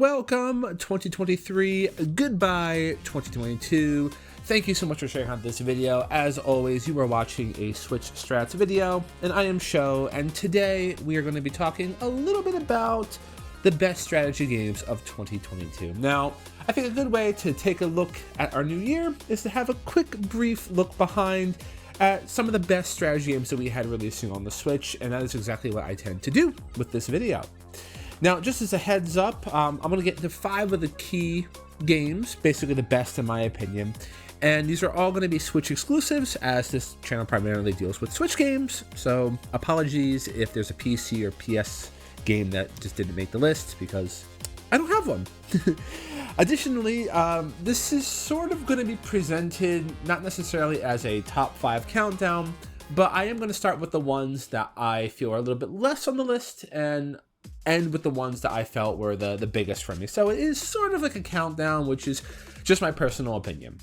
welcome 2023, goodbye 2022. Thank you so much for checking out this video. As always, you are watching a Switch Strats video, and I am Sho, and today we are going to be talking a little bit about the best strategy games of 2022. Now, I think a good way to take a look at our new year is to have a quick, brief look behind at some of the best strategy games that we had releasing on the Switch, and that is exactly what I tend to do with this video. Now, just as a heads up, I'm going to get into 5 of the key games, basically the best in my opinion, and these are all going to be Switch exclusives, as this channel primarily deals with Switch games, so apologies if there's a PC or PS game that just didn't make the list, because I don't have one. Additionally, this is sort of going to be presented not necessarily as a top 5 countdown, but I am going to start with the ones that I feel are a little bit less on the list and end with the ones that I felt were the biggest for me. So it is sort of like a countdown, which is just my personal opinion.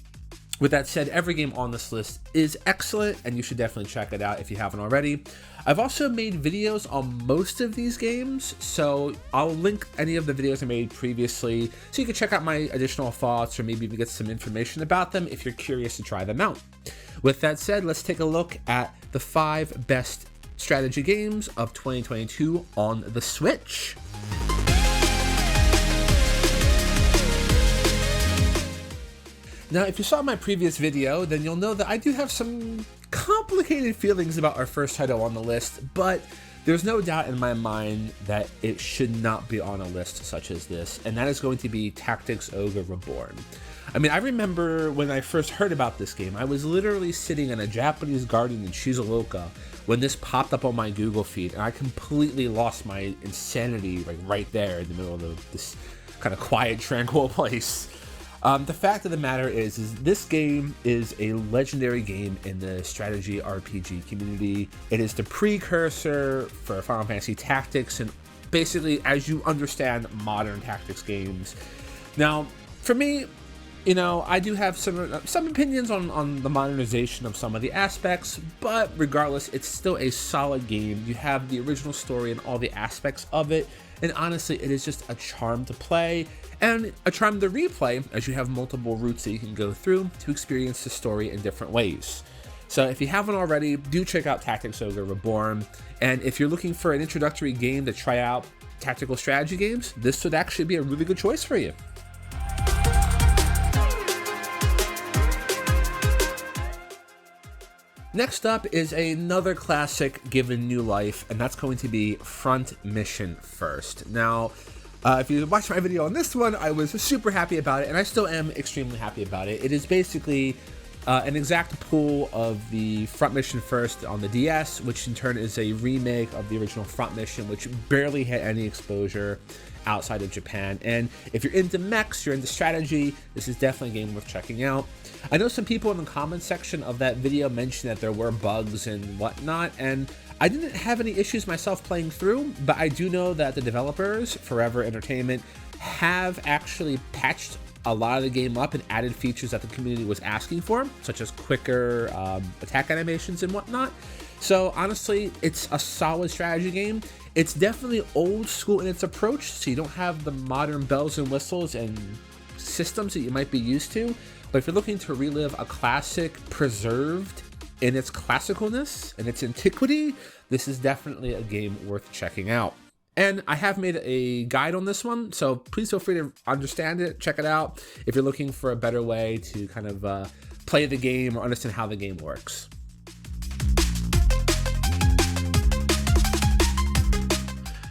With that said, every game on this list is excellent, and you should definitely check it out if you haven't already. I've also made videos on most of these games, so I'll link any of the videos I made previously so you can check out my additional thoughts or maybe even get some information about them if you're curious to try them out. With that said, let's take a look at the 5 best strategy games of 2022 on the Switch. Now, if you saw my previous video, then you'll know that I do have some complicated feelings about our first title on the list, but there's no doubt in my mind that it should not be on a list such as this, and that is going to be Tactics Ogre Reborn. I mean, I remember when I first heard about this game, I was literally sitting in a Japanese garden in Shizuoka when this popped up on my Google feed, and I completely lost my insanity right there in the middle of this kind of quiet, tranquil place. The fact of the matter is this game is a legendary game in the strategy RPG community. It is the precursor for Final Fantasy Tactics, and basically, as you understand modern tactics games. Now, for me, you know, I do have some opinions on the modernization of some of the aspects, but regardless, it's still a solid game. You have the original story and all the aspects of it, and honestly, it is just a charm to play and a charm to replay, as you have multiple routes that you can go through to experience the story in different ways. So if you haven't already, do check out Tactics Ogre Reborn, and if you're looking for an introductory game to try out tactical strategy games, this would actually be a really good choice for you. Next up is another classic given new life, and that's going to be Front Mission First. Now, if you watched my video on this one, I was super happy about it, and I still am extremely happy about it. It is basically an exact pull of the Front Mission First on the DS, which in turn is a remake of the original Front Mission, which barely had any exposure outside of Japan. And if you're into mechs, you're into strategy, this is definitely a game worth checking out. I know some people in the comments section of that video mentioned that there were bugs and whatnot, and I didn't have any issues myself playing through, but I do know that the developers, Forever Entertainment, have actually patched a lot of the game up and added features that the community was asking for, such as quicker attack animations and whatnot. So honestly, it's a solid strategy game. It's definitely old school in its approach, so you don't have the modern bells and whistles and systems that you might be used to. But if you're looking to relive a classic preserved in its classicalness and its antiquity, this is definitely a game worth checking out. And I have made a guide on this one, so please feel free to understand it, check it out, if you're looking for a better way to kind of play the game or understand how the game works.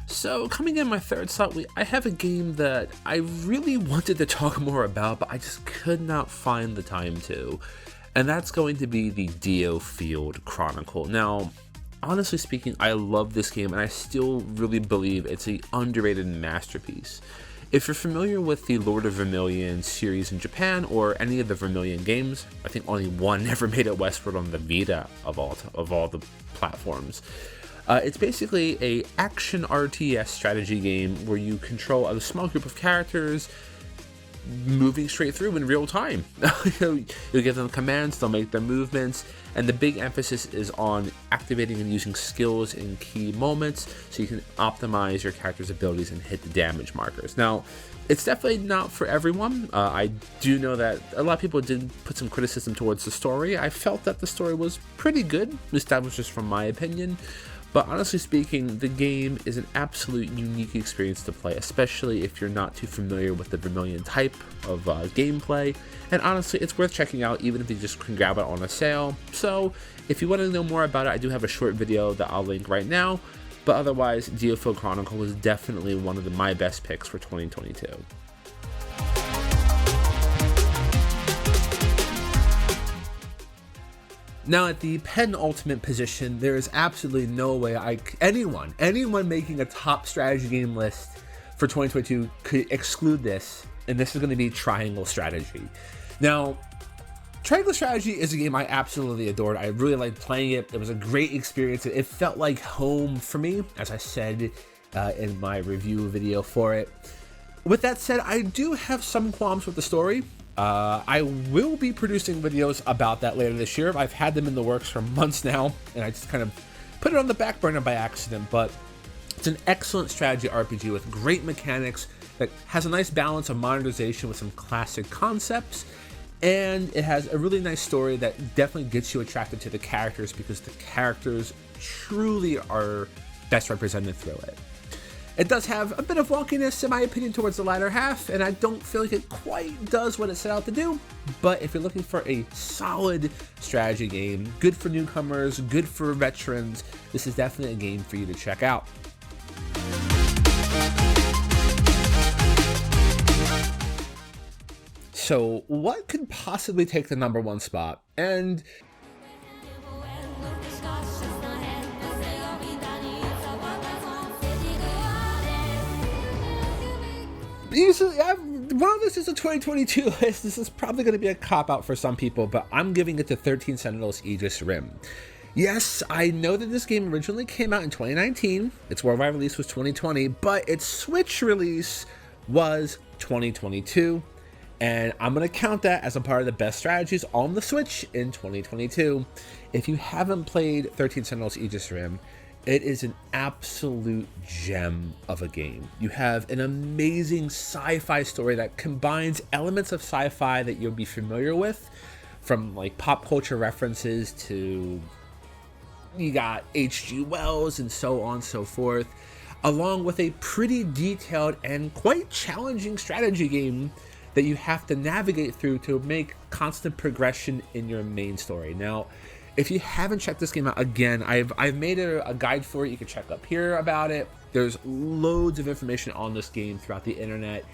So coming in my third slot, I have a game that I really wanted to talk more about, but I just could not find the time to. And that's going to be the DioField Chronicle. Now, honestly speaking, I love this game, and I still really believe it's an underrated masterpiece. If you're familiar with the Lord of Vermilion series in Japan, or any of the Vermilion games, I think only one never made it westward on the Vita of all the platforms. It's basically a action RTS strategy game where you control a small group of characters moving straight through in real time. You'll give them commands, they'll make their movements, and the big emphasis is on activating and using skills in key moments so you can optimize your character's abilities and hit the damage markers. Now, it's definitely not for everyone. I do know that a lot of people did put some criticism towards the story. I felt that the story was pretty good, at least that was just from my opinion. But honestly speaking, the game is an absolute unique experience to play, especially if you're not too familiar with the Vermilion type of gameplay. And honestly, it's worth checking out even if you just can grab it on a sale. So if you want to know more about it, I do have a short video that I'll link right now. But otherwise, DioField Chronicle was definitely one of my best picks for 2022. Now at the penultimate position, there is absolutely no way anyone making a top strategy game list for 2022 could exclude this, and this is going to be Triangle Strategy. Now, Triangle Strategy is a game I absolutely adored. I really liked playing it. It was a great experience. It felt like home for me, as I said in my review video for it. With that said, I do have some qualms with the story. I will be producing videos about that later this year. I've had them in the works for months now, and I just kind of put it on the back burner by accident, but it's an excellent strategy RPG with great mechanics that has a nice balance of modernization with some classic concepts, and it has a really nice story that definitely gets you attracted to the characters because the characters truly are best represented through it. It does have a bit of wonkiness, in my opinion, towards the latter half, and I don't feel like it quite does what it set out to do. But if you're looking for a solid strategy game, good for newcomers, good for veterans, this is definitely a game for you to check out. So, what could possibly take the #1 spot? And usually, while this is a 2022 list, this is probably going to be a cop-out for some people, but I'm giving it to 13 Sentinels Aegis Rim. Yes, I know that this game originally came out in 2019, its worldwide release was 2020, but its Switch release was 2022, and I'm going to count that as a part of the best strategies on the Switch in 2022. If you haven't played 13 Sentinels Aegis Rim, it is an absolute gem of a game. You have an amazing sci-fi story that combines elements of sci-fi that you'll be familiar with, from like pop culture references to you got H.G. Wells and so on and so forth, along with a pretty detailed and quite challenging strategy game that you have to navigate through to make constant progression in your main story. Now, if you haven't checked this game out, again, I've made a guide for it. You can check up here about it. There's loads of information on this game throughout the internet.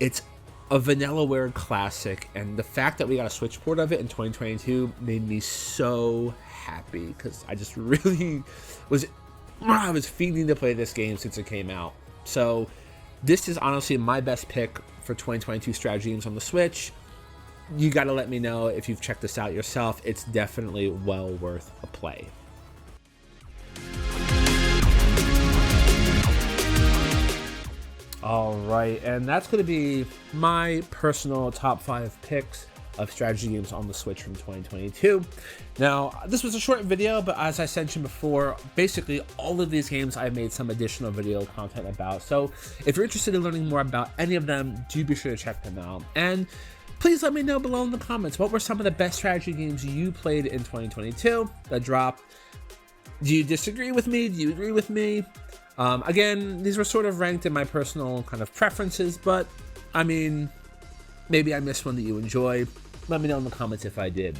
It's a Vanillaware classic, and the fact that we got a Switch port of it in 2022 made me so happy because I just really was fiending to play this game since it came out. So this is honestly my best pick for 2022 strategy games on the Switch. You got to let me know if you've checked this out yourself. It's definitely well worth a play. All right, and that's going to be my personal top 5 picks of strategy games on the Switch from 2022. Now, this was a short video, but as I mentioned before, basically all of these games I've made some additional video content about. So if you're interested in learning more about any of them, do be sure to check them out. And please let me know below in the comments, what were some of the best strategy games you played in 2022 that dropped? Do you disagree with me? Do you agree with me? Again, these were sort of ranked in my personal kind of preferences, but I mean, maybe I missed one that you enjoy. Let me know in the comments if I did.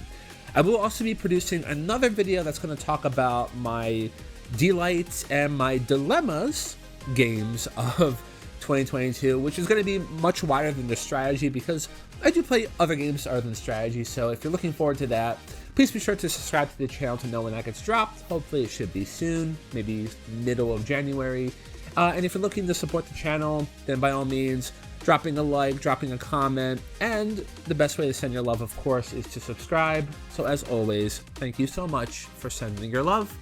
I will also be producing another video that's going to talk about my delights and my dilemmas games of 2022, which is going to be much wider than the strategy because I do play other games other than strategy. So if you're looking forward to that, please be sure to subscribe to the channel to know when that gets dropped. Hopefully it should be soon, maybe middle of January. And if you're looking to support the channel, then by all means, dropping a like, dropping a comment, and the best way to send your love, of course, is to subscribe. So as always, thank you so much for sending your love.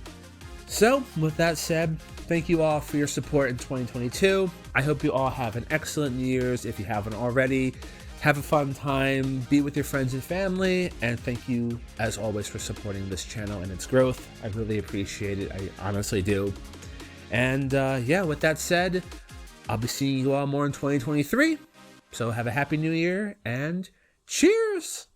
So with that said, Thank you all for your support in 2022. I hope you all have an excellent New Year's. If you haven't already, have a fun time, be with your friends and family, and thank you, as always, for supporting this channel and its growth. I really appreciate it. I honestly do. And yeah, with that said, I'll be seeing you all more in 2023. So have a happy new year and cheers!